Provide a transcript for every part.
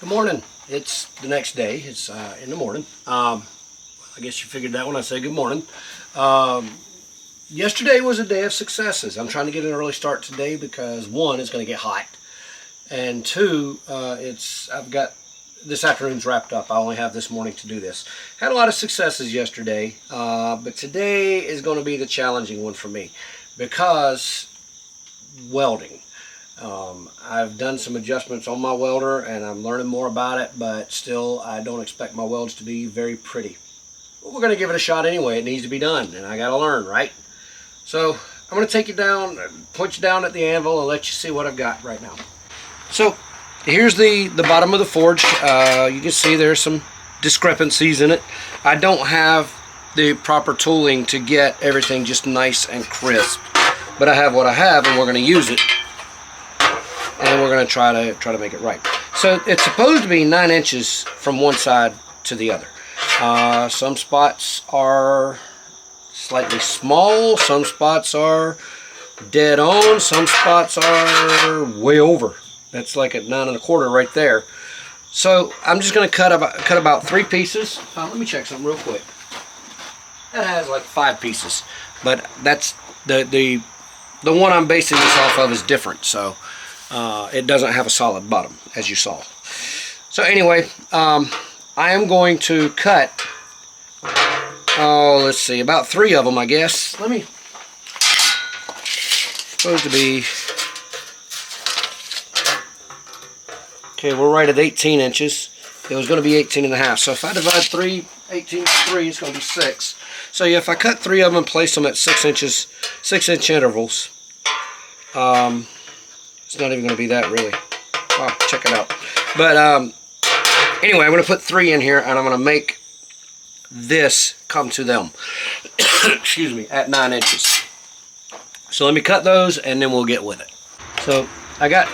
Good morning. It's the next day. It's in the morning. I guess you figured that when I say good morning. Yesterday was a day of successes. I'm trying to get an early start today because one, it's going to get hot, and two, I've got this afternoon's wrapped up. I only have this morning to do this. Had a lot of successes yesterday, but today is going to be the challenging one for me because welding. I've done some adjustments on my welder and I'm learning more about it, but still I don't expect my welds to be very pretty. But we're going to give it a shot anyway. It needs to be done and I got to learn, right? So I'm going to take you down, point you down at the anvil and let you see what I've got right now. So here's the bottom of the forge. You can see there's some discrepancies in it. I don't have the proper tooling to get everything just nice and crisp, but I have what I have and we're going to use it. And we're going to try to make it right. So it's supposed to be 9 inches from one side to the other. Some spots are slightly small. Some spots are dead on. Some spots are way over. That's like at 9 1/4 right there. So I'm just going to cut about 3 pieces. Let me check something real quick. That has like 5 pieces, but that's the one I'm basing this off of is different. So. It doesn't have a solid bottom, as you saw. So anyway, I am going to cut, let's see, about 3 of them, I guess. Supposed to be, okay, we're right at 18 inches. It was going to be 18 and a half. So if I divide 18 by 3, it's going to be 6. So yeah, if I cut 3 of them and place them at 6 inches, 6-inch intervals, it's not even going to be that really. Wow, check it out. But anyway, I'm going to put 3 in here, and I'm going to make this come to them. Excuse me, at 9 inches. So let me cut those, and then we'll get with it. So I got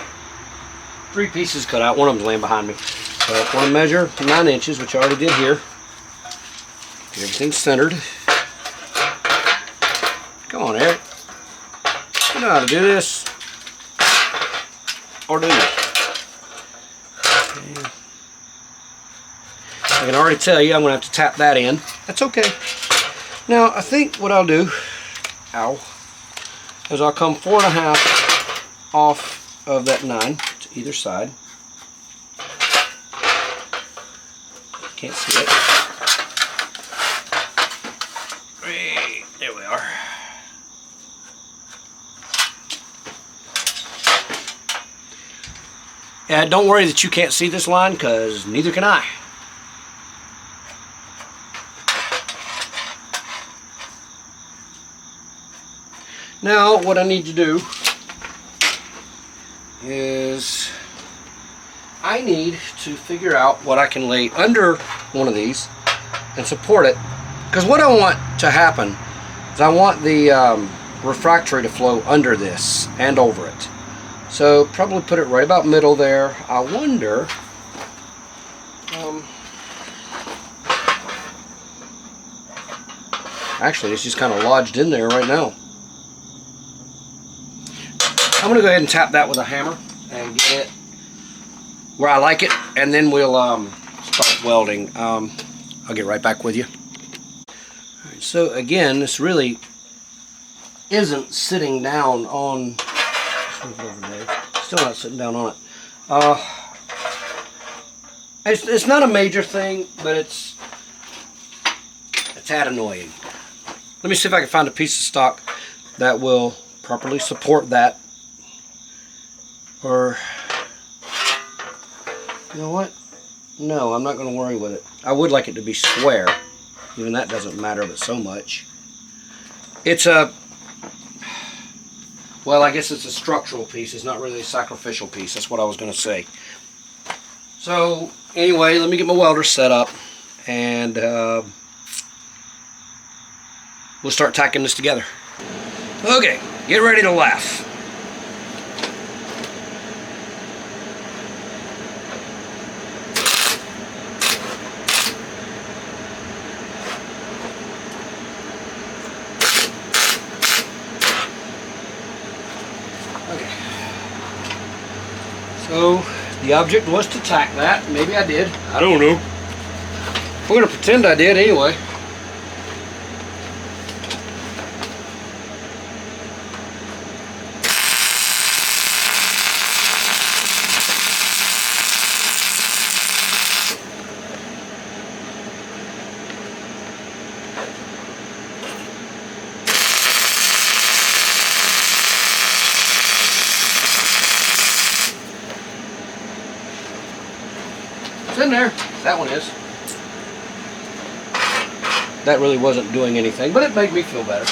3 pieces cut out. One of them's laying behind me. So I want to measure 9 inches, which I already did here. Get everything centered. Come on, Eric. You know how to do this. Or do you? Okay. I can already tell you I'm going to have to tap that in. That's okay. Now I think what I'll do, is I'll come 4 1/2 off of that 9 to either side. Can't see it. There we are. And don't worry that you can't see this line, because neither can I. Now, what I need to do is I need to figure out what I can lay under one of these and support it. Because what I want to happen is I want the refractory to flow under this and over it. So probably put it right about middle there. I wonder, actually it's just kind of lodged in there right now. I'm going to go ahead and tap that with a hammer and get it where I like it, and then we'll start welding. I'll get right back with you. All right, so again, this really isn't sitting down on, still not sitting down on it. It's not a major thing, but it's a tad annoying. Let me see if I can find a piece of stock that will properly support that. Or, you know what? No, I'm not going to worry with it. I would like it to be square. Even that doesn't matter but so much. It's a, well, I guess it's a structural piece. It's not really a sacrificial piece. That's what I was going to say. So, anyway, let me get my welder set up, and we'll start tacking this together. Okay, get ready to laugh. So The object was to tack that. Maybe I did. I don't know. We're going to pretend I did anyway. It's in there. That one is. That really wasn't doing anything, but it made me feel better.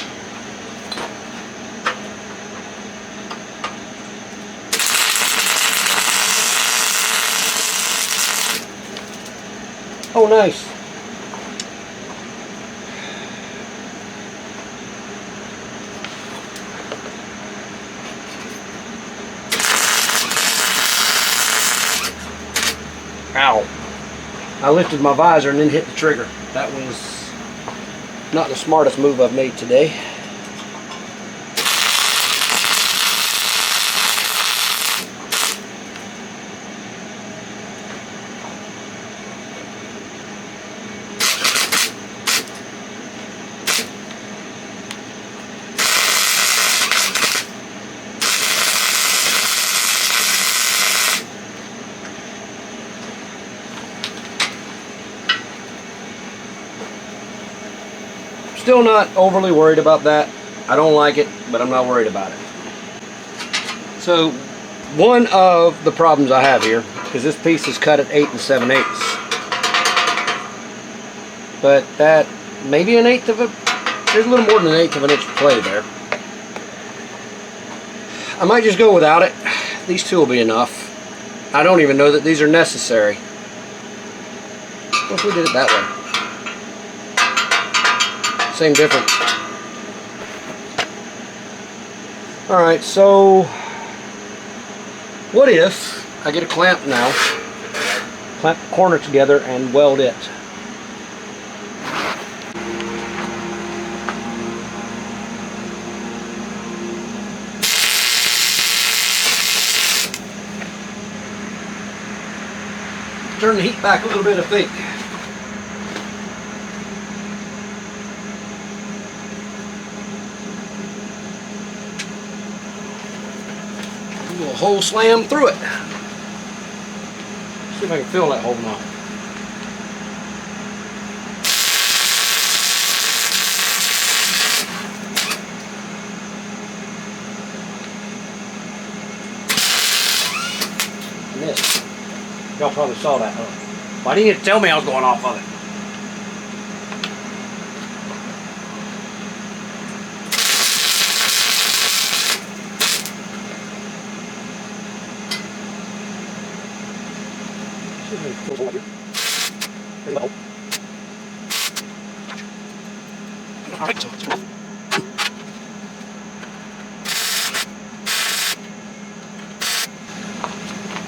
Oh, nice. Ow. I lifted my visor and then hit the trigger. That was not the smartest move I've made today. Still not overly worried about that. I don't like it, but I'm not worried about it. So, one of the problems I have here is this piece is cut at 8 7/8. But that, maybe an eighth of a, there's a little more than an eighth of an inch of play there. I might just go without it. These two will be enough. I don't even know that these are necessary. What if we did it that way? Same difference. Alright, so what if I get a clamp now, clamp the corner together and weld it? Turn the heat back a little bit, I think. Do a hole slam through it. See if I can feel that hole now. I missed. Y'all probably saw that, huh? Why didn't you tell me I was going off of it?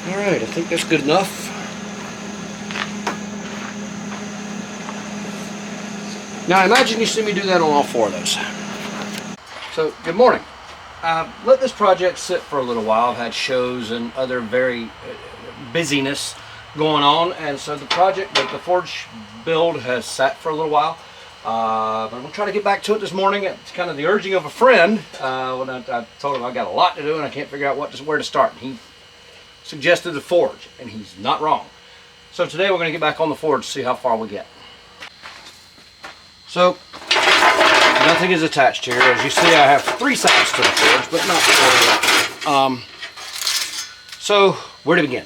Alright, I think that's good enough. Now I imagine you see me do that on all four of those. So, good morning. Let this project sit for a little while. I've had shows and other very busyness going on, and so the project, the forge build has sat for a little while. But I'm going to try to get back to it this morning. It's kind of the urging of a friend. When I told him I've got a lot to do and I can't figure out where to start. And he suggested the forge, and he's not wrong. So today we're going to get back on the forge to see how far we get. So, nothing is attached here. As you see, I have 3 sides to the forge, but not 4. So, where to begin?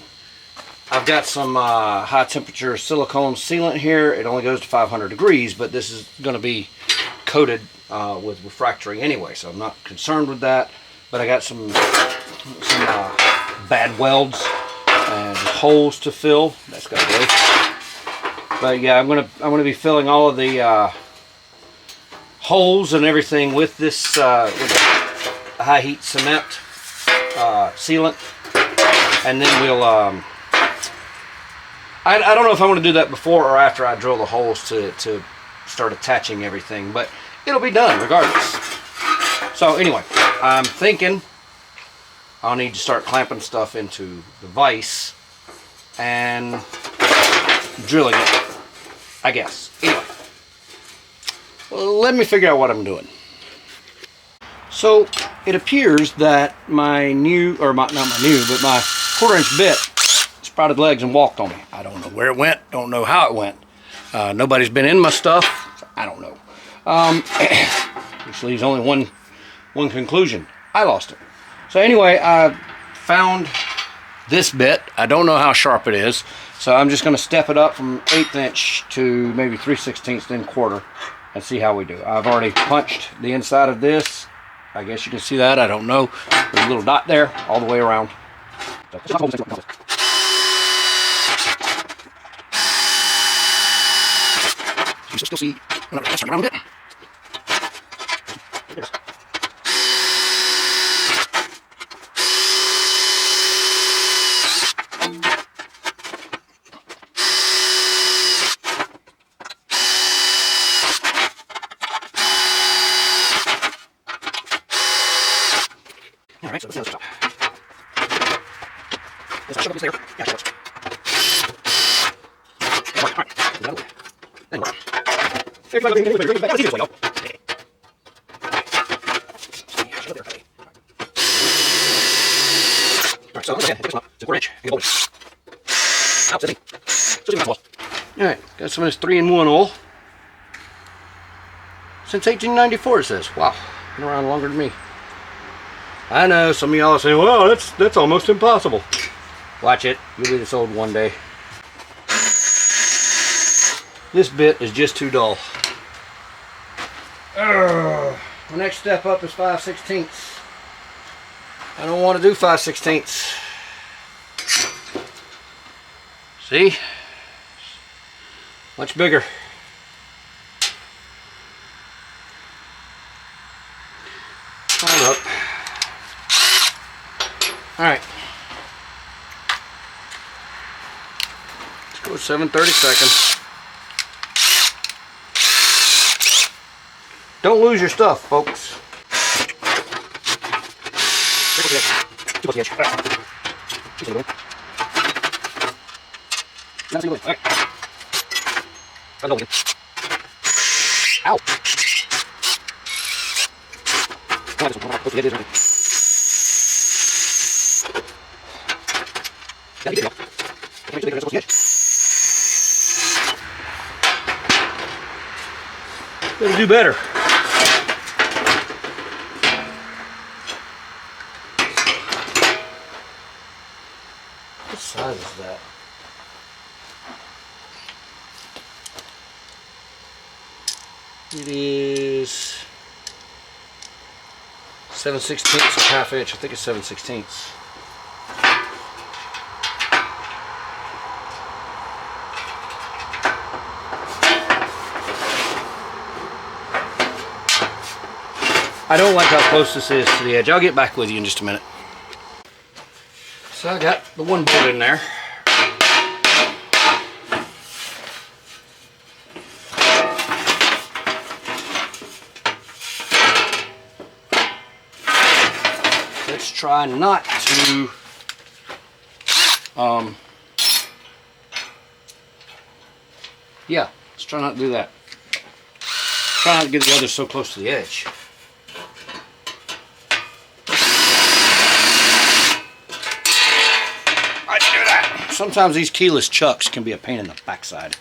I've got some high temperature silicone sealant here. It only goes to 500 degrees, but this is going to be coated with refractory anyway, so I'm not concerned with that. But I got some bad welds and holes to fill. That's got to go. But yeah, I'm gonna be filling all of the holes and everything with this with high heat cement sealant, and then we'll I don't know if I want to do that before or after I drill the holes to start attaching everything, but it'll be done regardless. So anyway, I'm thinking I'll need to start clamping stuff into the vise and drilling it, I guess. Anyway, let me figure out what I'm doing. So it appears that my new, or not my new, but my 1/4-inch bit sprouted legs and walked on me. I don't know where it went, don't know how it went. Nobody's been in my stuff, so I don't know. Which leaves only one conclusion. I lost it. So anyway, I found this bit. I don't know how sharp it is, so I'm just going to step it up from 1/8 inch to maybe 3/16, then 1/4, and see how we do. I've already punched the inside of this. I guess you can see that. I don't know. There's a little dot there all the way around. You still see when I'm messing around with it. There it is. All right, so let's stop. Let's shove this there. Yeah, sure. All right. Then we're Alright, got some of this 3-in-1 oil. Since 1894 it says. Wow, been around longer than me. I know some of y'all are saying, well, that's almost impossible. Watch it, you'll be this old one day. This bit is just too dull. The next step up is 5/16. I don't want to do 5/16. See? Much bigger. Hold up. Alright. Let's go 7/30 seconds. Don't lose your stuff, folks. Too close to the edge. Ow! Gotta do better. What size is that? It is 7/16, ½ inch. I think it's 7/16. I don't like how close this is to the edge. I'll get back with you in just a minute. So I got the one bolt in there. Let's try not to yeah, let's try not to do that. Try not to get the other so close to the edge. Sometimes these keyless chucks can be a pain in the backside.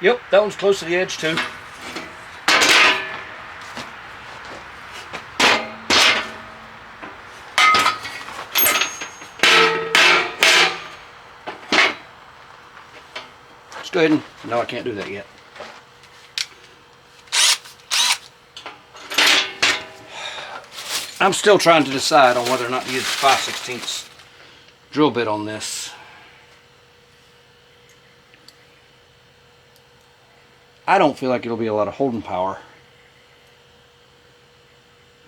Yep, that one's close to the edge too. Let's go ahead and, no, I can't do that yet. I'm still trying to decide on whether or not to use 5/16 drill bit on this. I don't feel like it'll be a lot of holding power.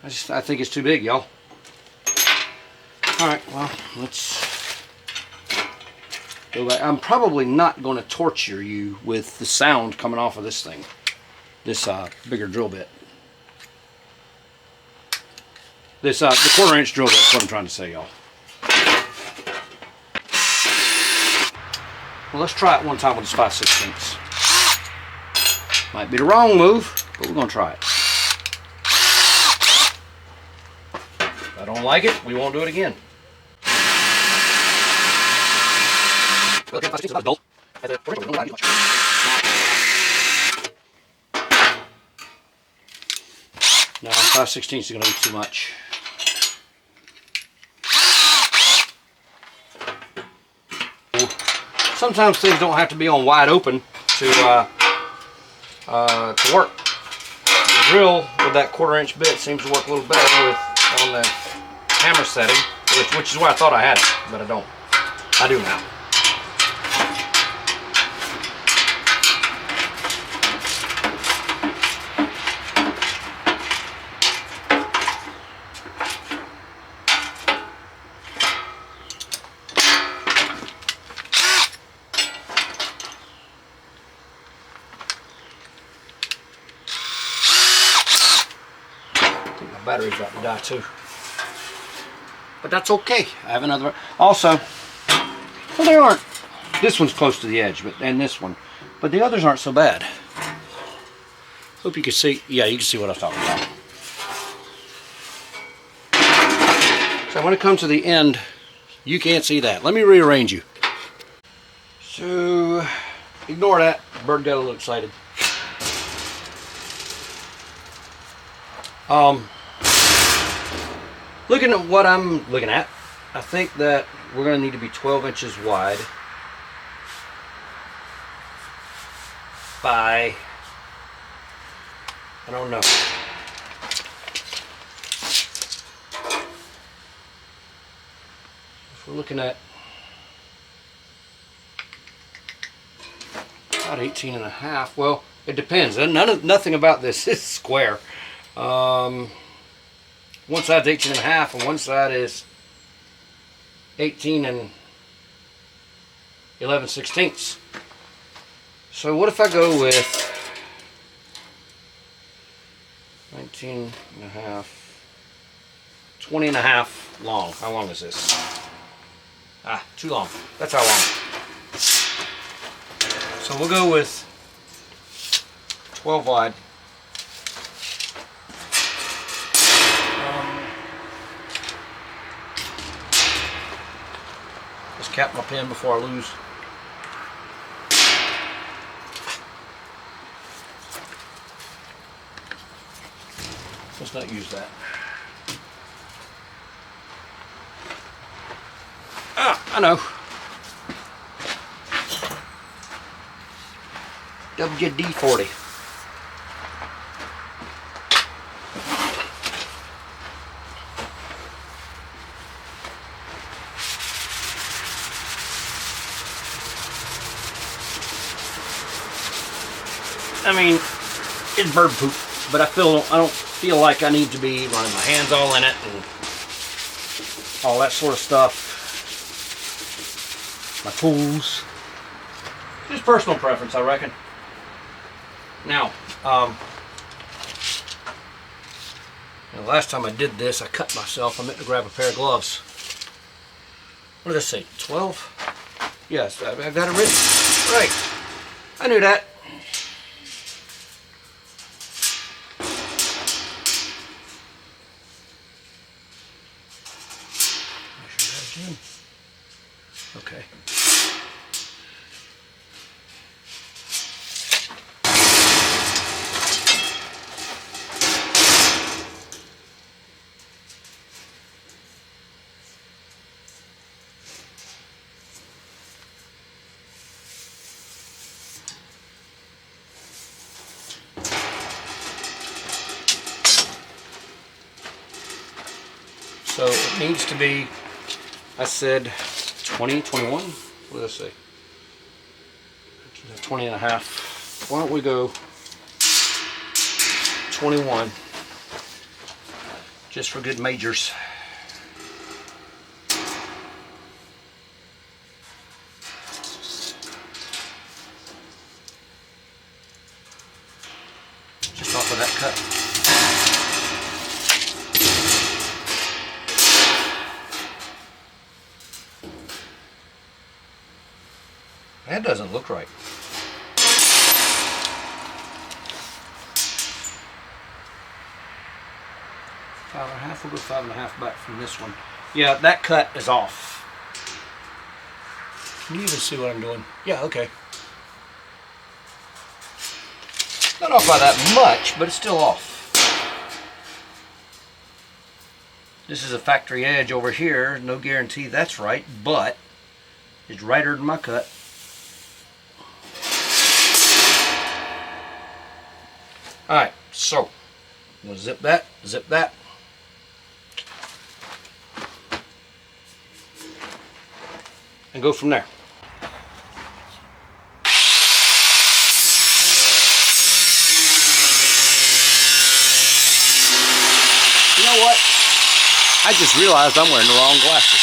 I think it's too big, y'all. Alright, well, let's go back. I'm probably not going to torture you with the sound coming off of this thing. this bigger drill bit. This the 1/4 inch drill bit is what I'm trying to say, y'all. Well, let's try it one time with this 5/16. Might be the wrong move, but we're gonna try it. If I don't like it, we won't do it again. No, 5/16 is gonna be too much. Sometimes things don't have to be on wide open to work. The drill with that 1/4 inch bit seems to work a little better with on the hammer setting, which is why I thought I had it, but I don't. I do now. Battery's about to die too, but that's okay. I have another. Also, well, they aren't. This one's close to the edge, and this one, but the others aren't so bad. Hope you can see. Yeah, you can see what I'm talking about. So when it comes to the end, you can't see that. Let me rearrange you. So ignore that. Bird got a little excited. Looking at what I'm looking at, I think that we're going to need to be 12 inches wide by, I don't know. If we're looking at about 18.5, well, it depends. Nothing about this is square. One side's 18.5 and one side is 18 and 11/16. So what if I go with 19.5, 20.5 long? How long is this? Too long. That's how long. So we'll go with 12 wide. Cap my pen before I lose. Let's not use that. I know. WD-40. I mean, it's bird poop, but I don't feel like I need to be running my hands all in it and all that sort of stuff. My tools. Just personal preference, I reckon. Now, the last time I did this, I cut myself. I meant to grab a pair of gloves. What did I say? 12? Yes, I've got it written. Right. I knew that. Okay. So it needs to be, I said 20, 21? What did I say? 20.5. Why don't we go 21? Just for good majors. cut. That doesn't look right. 5.5, we'll go 5.5 back from this one. Yeah, that cut is off. Can you even see what I'm doing? Yeah, okay. Not off by that much, but it's still off. This is a factory edge over here. No guarantee that's right, but it's righter than my cut. Alright, so I'm going to zip that. And go from there. You know what? I just realized I'm wearing the wrong glasses.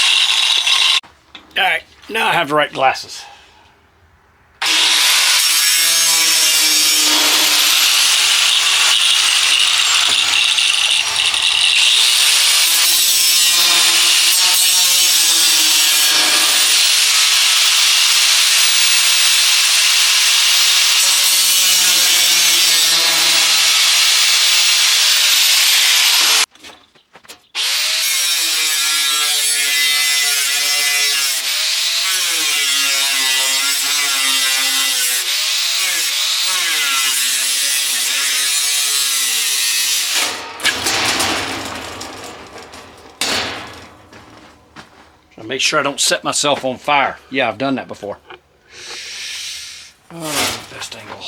Alright, now I have the right glasses. Make sure I don't set myself on fire. Yeah, I've done that before. Oh, best angle.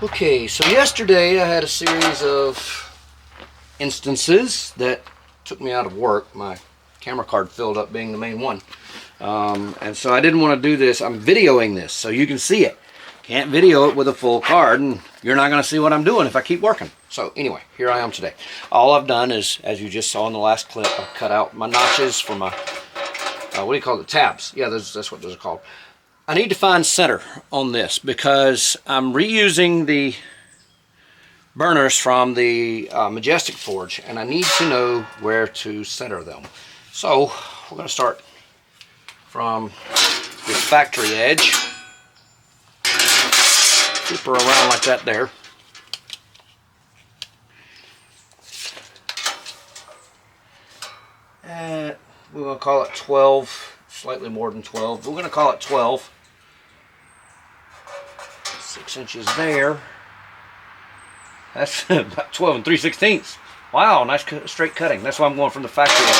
Okay, so yesterday I had a series of instances that took me out of work. My camera card filled up being the main one. And so I didn't want to do this. I'm videoing this so you can see it. Can't video it with a full card and you're not going to see what I'm doing if I keep working. So anyway, here I am today. All I've done is, as you just saw in the last clip, I cut out my notches for my, what do you call it, tabs. Yeah, that's what those are called. I need to find center on this because I'm reusing the burners from the Majestic Forge and I need to know where to center them. So we're going to start from this factory edge. Flip her around like that there. And we're going to call it 12, slightly more than 12. We're going to call it 12. 6 inches there. That's about 12 3/16. Wow, nice straight cutting. That's why I'm going from the factory edge.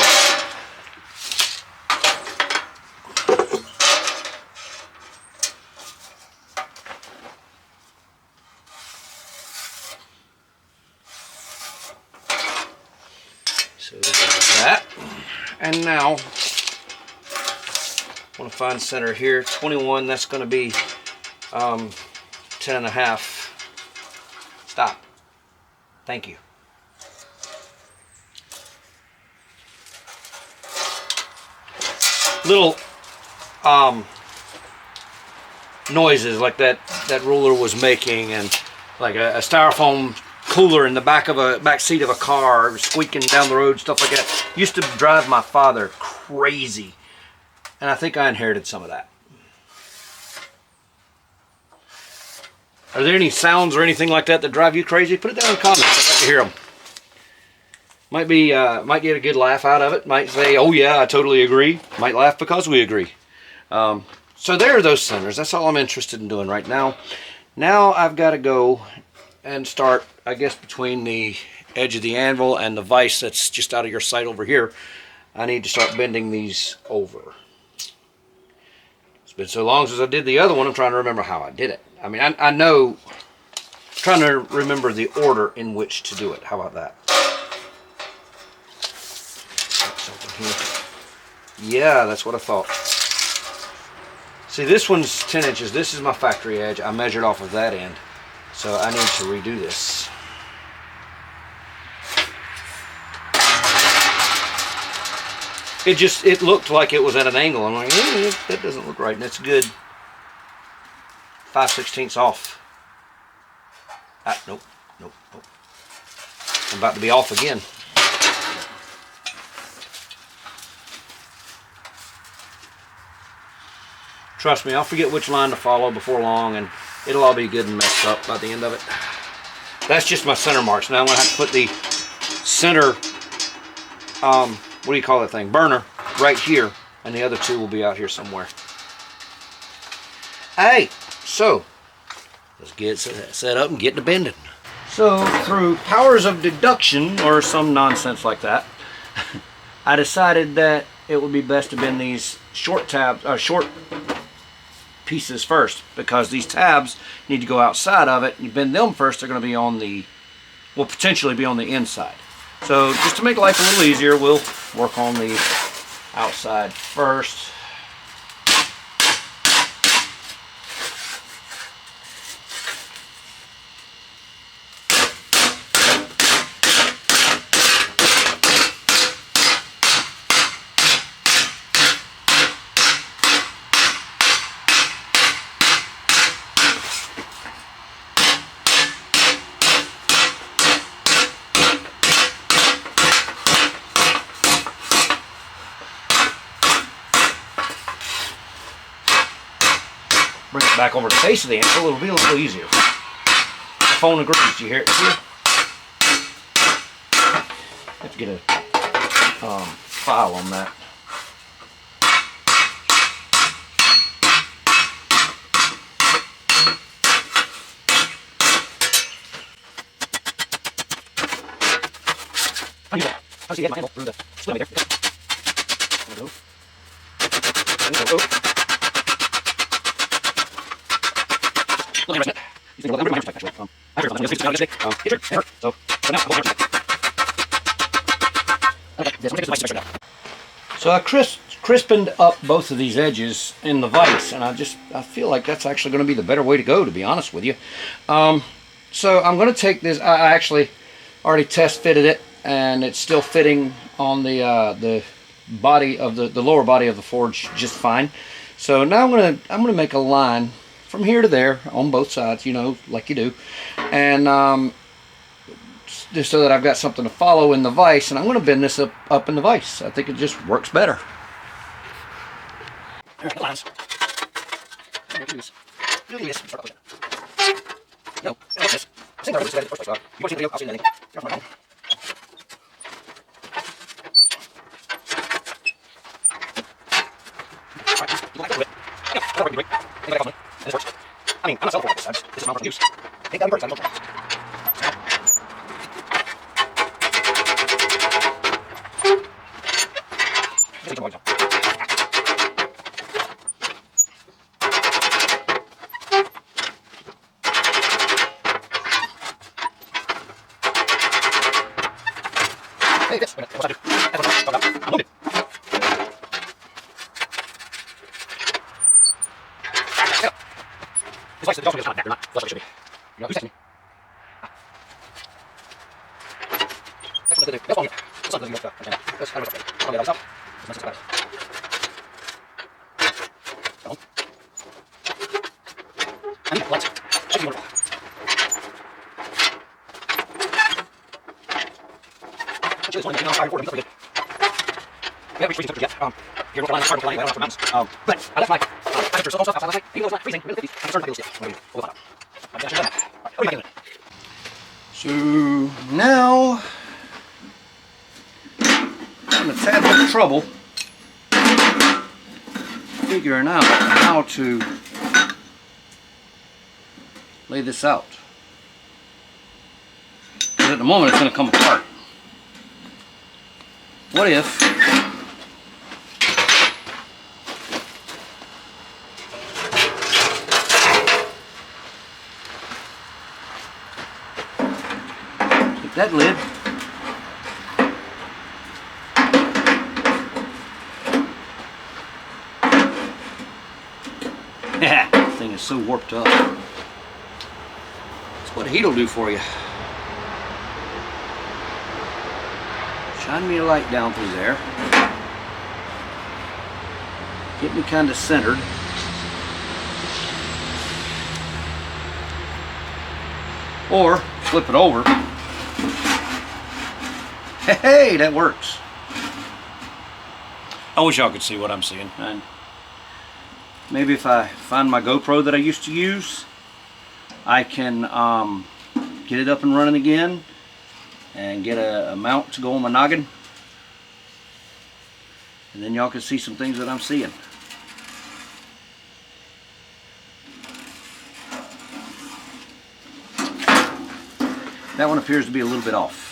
So there's that. And now I want to find center here. 21, that's going to be 10.5. Stop. Thank you. Little noises like that ruler was making, and like a styrofoam cooler in the back seat of a car squeaking down the road, stuff like that, used to drive my father crazy, and I think I inherited some of that. Are there any sounds or anything like that that drive you crazy? Put it down in the comments. I'd like to hear them. Might get a good laugh out of it. Might say, "Oh yeah, I totally agree." Might laugh because we agree. So there are those centers. That's all I'm interested in doing right now. Now I've got to go and start, I guess, between the edge of the anvil and the vise that's just out of your sight over here. I need to start bending these over. It's been so long since I did the other one, I'm trying to remember how I did it. I mean, I know, I'm trying to remember the order in which to do it. How about that? Yeah, that's what I thought. See, this one's 10 inches. This is my factory edge. I measured off of that end. So I need to redo this. It looked like it was at an angle. I'm like, that doesn't look right. And it's good 5/16 off. Nope. I'm about to be off again. Trust me, I'll forget which line to follow before long, and it'll all be good and messed up by the end of it. That's just my center marks. Now I'm going to have to put the center, what do you call that thing? Burner right here, and the other two will be out here somewhere. Hey, so let's get set up and get to bending. So through powers of deduction or some nonsense like that, I decided that it would be best to bend these short pieces first, because these tabs need to go outside of it. You bend them first, they're going to be on the, will potentially be on the inside. So just to make life a little easier, we'll work on the outside first. Bring it back over the face of the anvil, it'll be a little easier. The phone agrees. You hear it here? Have to get a file on that. How does he get my anvil through the split there? So I crispened up both of these edges in the vise, and I feel like that's actually going to be the better way to go, to be honest with you. So I'm going to take this. I actually already test fitted it, and it's still fitting on the body of the lower body of the forge just fine. So now I'm gonna make a line from here to there on both sides, you know, like you do, and just so that I've got something to follow in the vise, and I'm going to bend this up in the vise. I think it just works better. All right, lines. Do this. Start pushing. No, this. I think I was first place. You want to see the video? I'll see anything. I mean, I'm not selling for this. This is my use. Take that in person. Hey, this. What's that do? That's what I'm loaded. This license also is not there, not. That's what it should be. You know, who's texting me? That's what they do. That's all here. That's not the stuff. That's not okay. I'll get all this out. That's not Come on. I need lights. That's wonderful. Actually, this one, I'm sorry for it. That's pretty good. We haven't reached freezing temperature yet. Here, we'll start with the line. I don't know for mountains. But I left my temperature so close outside last night. Even though it's not freezing, we're in the 50s. I'm concerned about the still. We'll find out. I'm just done that. All right, what are you doing? So now tad bit of trouble figuring out how to lay this out. Because at the moment it's going to come apart. What if take that lid, this thing is so warped up. That's what heat will do for you. Shine me a light down through there. Get me kind of centered. Or flip it over. Hey, that works. I wish y'all could see what I'm seeing. And maybe if I find my GoPro that I used to use, I can get it up and running again and get a mount to go on my noggin, and then y'all can see some things that I'm seeing. That one appears to be a little bit off.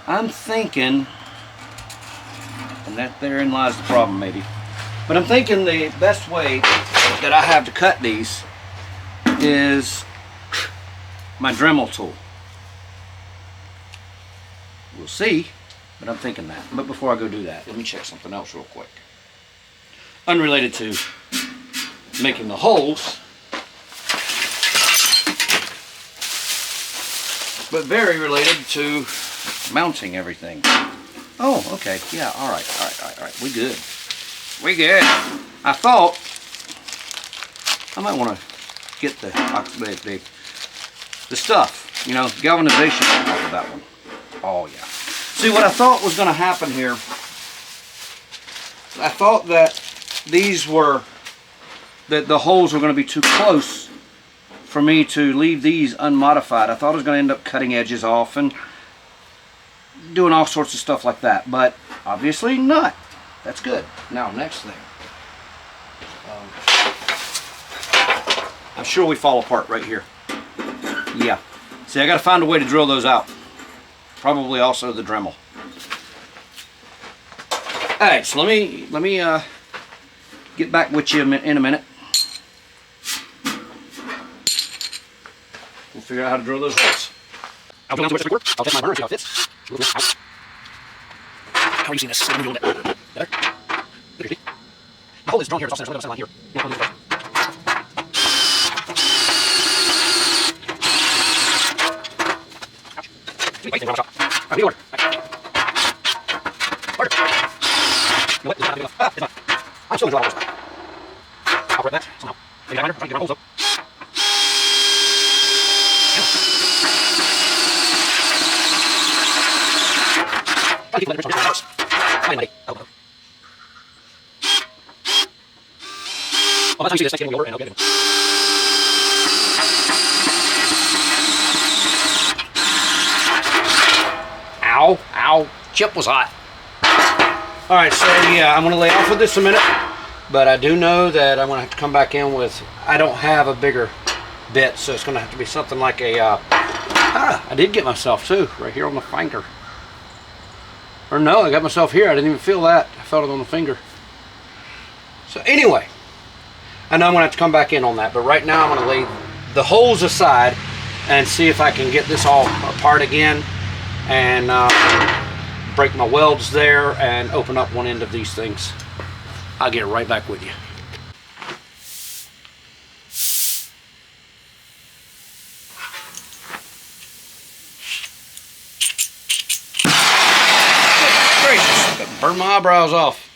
I'm thinking, and that therein lies the problem maybe, but I'm thinking the best way that I have to cut these is my Dremel tool. We'll see, but I'm thinking that. But before I go do that, let me check something else real quick. Unrelated to making the holes, but very related to mounting everything. Oh, okay. Yeah, all right. We good. I thought I might want to get the stuff, you know, galvanization off of that one. Oh, yeah. See, what I thought was going to happen here, I thought that these were, that the holes were going to be too close for me to leave these unmodified. I thought I was going to end up cutting edges off and doing all sorts of stuff like that, but obviously not. That's good. Now, next thing. I'm sure we fall apart right here. Yeah. See, I got to find a way to drill those out. Probably also the Dremel. All right, so let me get back with you in a minute. We'll figure out how to drill those holes. I'll go down to where it's work. I'll test my burner, see how it fits. How are you seeing this? Let me roll it. Better? Good, the hole is drawn here. It's off center, so I'm here. Ouch. Wait, wrong shot. Alright, order. Order. You know what? This is not big enough. It's not. I'm still going to draw holes. I'll correct that somehow. Maybe I'm trying to get my holes up. Keep letting it house. Finally. Oh, that's how you see this next getting over, and I'll get it. Ow, ow. Chip was hot. Alright, so yeah, I'm going to lay off with this a minute, but I do know that I'm going to have to come back in with, I don't have a bigger bit, so it's going to have to be something like a, I did get myself too, right here on the finger. Or no, I got myself here. I didn't even feel that. I felt it on the finger. So anyway, I know I'm going to have to come back in on that. But right now I'm going to lay the holes aside and see if I can get this all apart again. And break my welds there and open up one end of these things. I'll get right back with you. Burn my eyebrows off.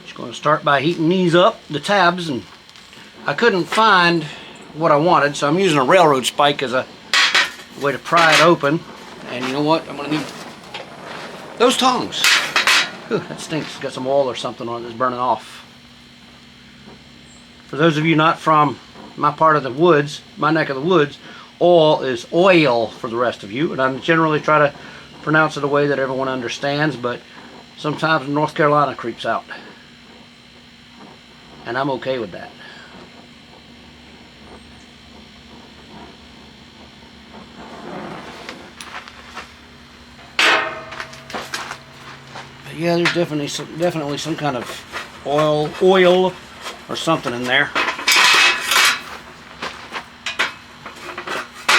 Just going going to start by heating these up, the tabs, and I couldn't find what I wanted, so I'm using a railroad spike as a way to pry it open. And you know what? I'm going to need those tongs. Whew, that stinks. Got some oil or something on it that's burning off. For those of you not from my part of the woods, my neck of the woods, oil is oil for the rest of you. And I generally try to pronounce it a way that everyone understands, but sometimes North Carolina creeps out. And I'm okay with that. But yeah, there's definitely some kind of oil or something in there. I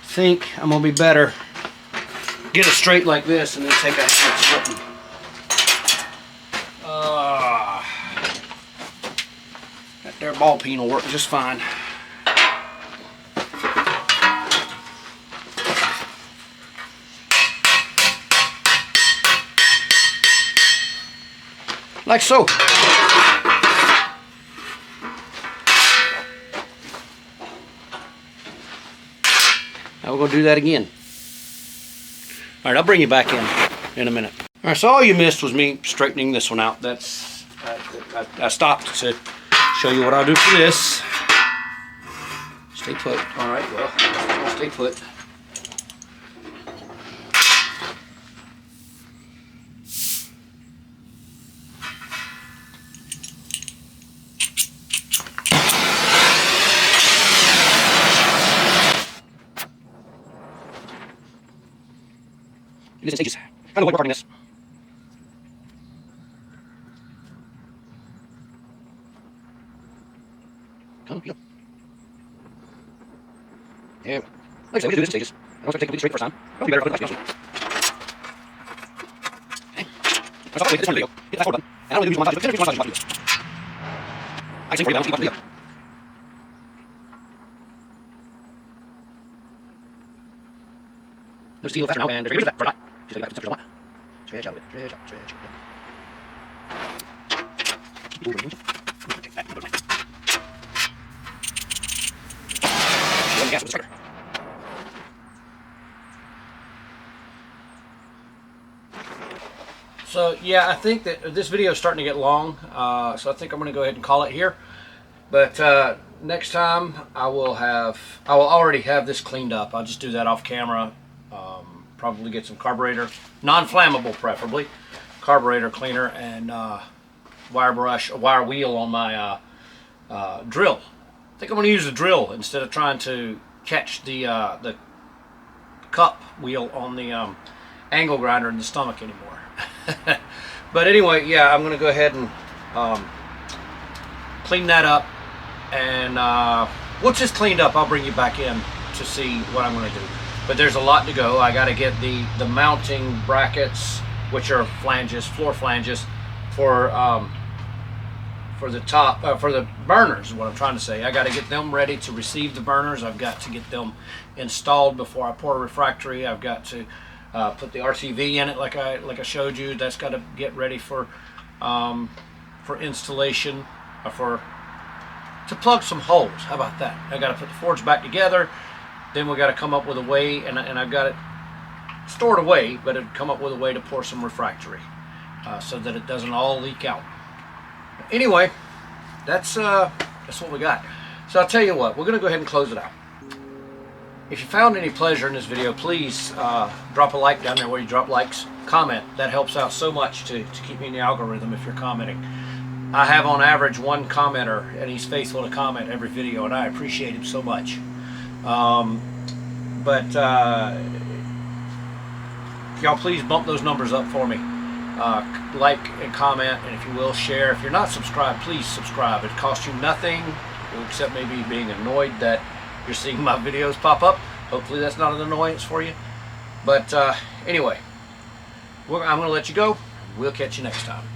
think I'm gonna be better get it straight like this and then take a hand splitting. That there ball peen will work just fine. Like so. Now we're going to do that again. Alright, I'll bring you back in a minute. Alright, so all you missed was me straightening this one out. That's I stopped to show you what I'll do for this. Stay put. Alright, well, I'll stay put. It is in stages. Kind of like recording this. Come on, yeah. Like I said, we just do this in stages. I don't expect to take it straight the first time. It'll be better if I put it back. Okay. That's all the way. Hit this one video. Hit that forward button. And I don't really use one massage, but one massage is I can sing for you, but I don't see what video. There's steel faster now, and there's that for that. Just like that, stretch out. Stretch out a bit. Stretch out. Stretch out. Keep over. Take that. Put it back. Run the gas with the striker. So yeah, I think that this video is starting to get long, so I think I'm going to go ahead and call it here. But next time I will already have this cleaned up. I'll just do that off camera. Probably get some carburetor, non-flammable preferably, carburetor cleaner, and wire brush, a wire wheel on my drill. I think I'm going to use a drill instead of trying to catch the cup wheel on the angle grinder in the stomach anymore. But anyway, yeah, I'm going to go ahead and clean that up, and once it's cleaned up, I'll bring you back in to see what I'm going to do. But there's a lot to go. I got to get the mounting brackets, which are flanges, floor flanges, for the top, for the burners is what I'm trying to say. I got to get them ready to receive the burners. I've got to get them installed before I pour a refractory. I've got to put the RTV in it, like I showed you. That's got to get ready for installation, to plug some holes. How about that? I got to put the forge back together. Then we got to come up with a way, and I've got it stored away, but it'd come up with a way to pour some refractory so that it doesn't all leak out. Anyway, that's what we got. So I'll tell you what, we're going to go ahead and close it out. If you found any pleasure in this video, please drop a like down there where you drop likes. Comment. That helps out so much to keep me in the algorithm if you're commenting. I have on average one commenter, and he's faithful to comment every video, and I appreciate him so much. Y'all please bump those numbers up for me. Like and comment, and if you will, share. If you're not subscribed, please subscribe. It costs you nothing except maybe being annoyed that you're seeing my videos pop up. Hopefully that's not an annoyance for you. But anyway, I'm going to let you go. We'll catch you next time.